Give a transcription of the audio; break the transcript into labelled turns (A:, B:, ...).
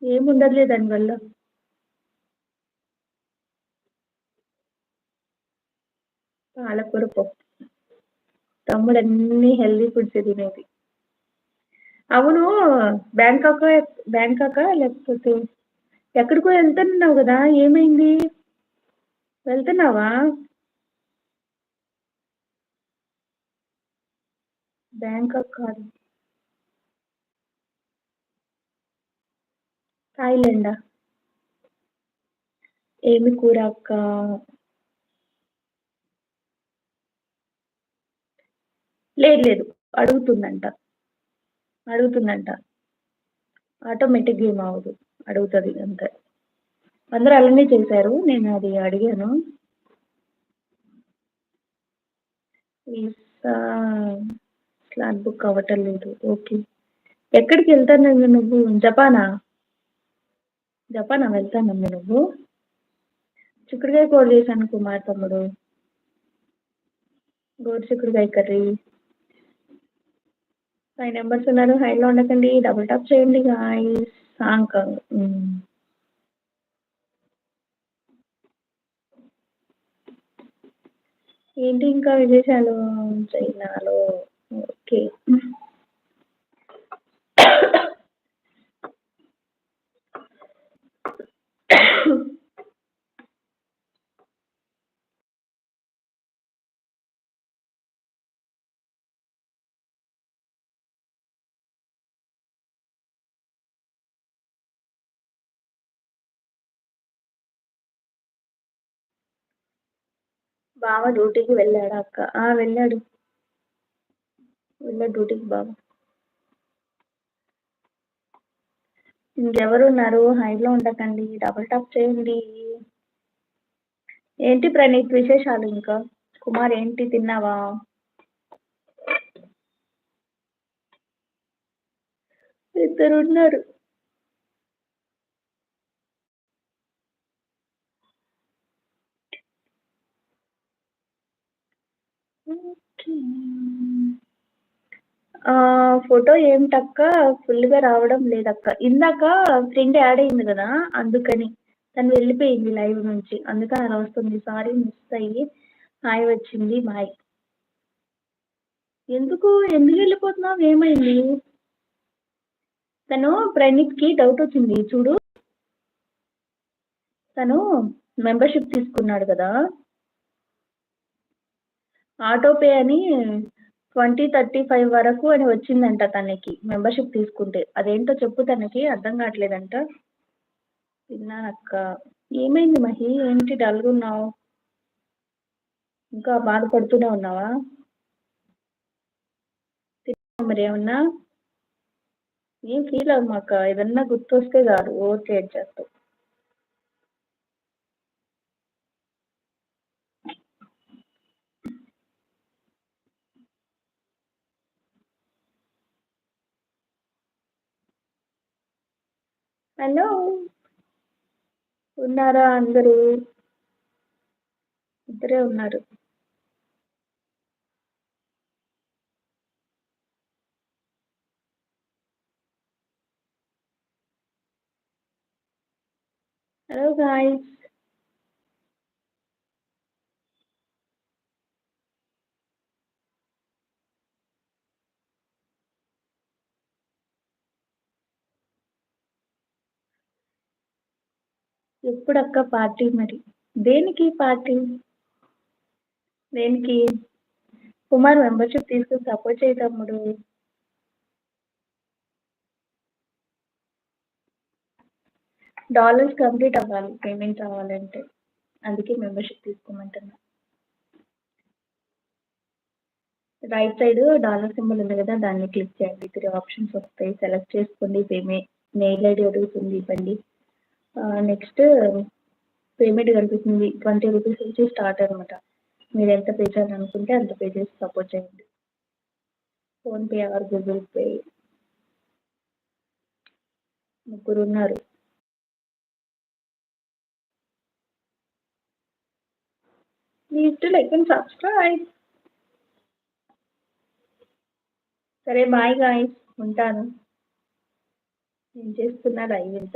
A: ఏముండదులే దానివల్ల. పాలకూర పప్పు. తమ్ముడన్నీ హెల్తీ ఫుడ్సే తినేది. అవును. బ్యాంకాకా బ్యాంకాకా లేకపోతే ఎక్కడికో ఎళ్తన్నావు గదా! ఏమైంది? వెళ్తున్నావా? బ్యాంకాక్ కాదు. థాయిలాండా? ఏమి కూర అక్కా? లేదు లేదు. అడుగుతుందంట. అడుగుతుందంట. ఆటోమేటిక్‌గా ఏమి అవ్వదు. అడుగుతది అంతే. అందరూ అలానే చేశారు. నేను అది అడిగాను. వీసా స్లాట్ బుక్ అవ్వటం లేదు. ఓకే. ఎక్కడికెళ్తానన్నావు నువ్వు? జపానా? జపానా వెళ్తానన్నావు నువ్వు? చిక్కుడుగాయ కూర చేశాను కుమార్ తమ్ముడు. గోరు చిక్కుడుగాయ కర్రీ. 5 మెంబర్స్ ఉన్నారు. హైలో ఉండకండి. డబుల్ టాప్ చేయండి గాయ్స్. సాంగ్. ఏంటి ఇంకా విశేషాలు చైనాలో? ఓకే. బావ డ్యూటీకి వెళ్ళాడా అక్క? ఆ! వెళ్ళాడు. వెళ్ళాడు డ్యూటీకి బావ. ఇంకెవరున్నారు? హైలో ఉండకండి. డబుల్ టాప్ చేయండి. ఏంటి ప్రణీత్ విశేషాలు ఇంకా? కుమార్ ఏంటి తిన్నావా? ఇద్దరున్నారు. ఓకే. ఫోటో ఏంటక్క ఫుల్‌గా రావడం లేదక్క. ఇందాక ఫ్రెండ్ యాడ్ అయింది గదా! అందుకని. తను వెళ్ళిపోయింది లైవ్ నుంచి. అందుకని అలా వస్తుంది. సారీ మిస్ అయ్యి హాయ్ వచ్చింది. బాయ్. ఎందుకు? ఎందుకెళ్ళిపోతున్నావు? ఏమైంది? తను ప్రణీత్‌కి డౌటొచ్చింది చూడు. తను మెంబర్‌షిప్ తీసుకున్నాడు గదా! ఆటో పే అని 20, 35 వరకు అని వచ్చిందంట తనకి మెంబర్‌షిప్ తీసుకుంటే. అదేంటో చెప్పు తనకి అర్థం కావట్లేదంట. తిన్నానక్క. ఏమైంది మహి? ఏంటి డల్‌గున్నావు? ఇంకా బాధపడుతూనే ఉన్నావా? తిన్నావా మరేమన్నా? ఏం ఫీల్ అవ్వమాక. ఏదన్నా గుర్తొస్తే చాలు ఊరికే ఏడ్చేస్తావు. హలో! ఉన్నారా అందరూ? ఇద్దరే ఉన్నారు. Hello guys. ఎప్పుడక్క పార్టీ మరి? దేనికి పార్టీ? దేనికి? కుమార్ మెంబర్‌షిప్ తీసుకొని సపోర్ట్ చెయ్యి తమ్ముడు. డాలర్స్ కంప్లీట్ అవ్వాలి పేమెంట్ రావాలంటే. అందుకే మెంబర్‌షిప్ తీసుకోమంటున్నా. రైట్ సైడ్ డాలర్ సింబల్ ఉంది కదా! దాన్ని క్లిక్ చేయండి. 3 ఆప్షన్స్ వస్తాయి. సెలెక్ట్ చేసుకోండి. మెయిల్ ఐడీ అడుగుతుంది ఇవ్వండి. నెక్స్ట్ పేమెంట్ కనిపిస్తుంది. 20 రూపీస్ నుంచి స్టార్ట్ అనమాట. మీరు ఎంత పే చేయాలనుకుంటే అంత పే చేసి సపోర్ట్ చేయండి. PhonePe or Google Pay. ముగ్గురున్నారు. Please do like and subscribe. సరే బాయ్ గాయ్స్. ఉంటాను. ఏం చేస్తున్నారు? లైవ్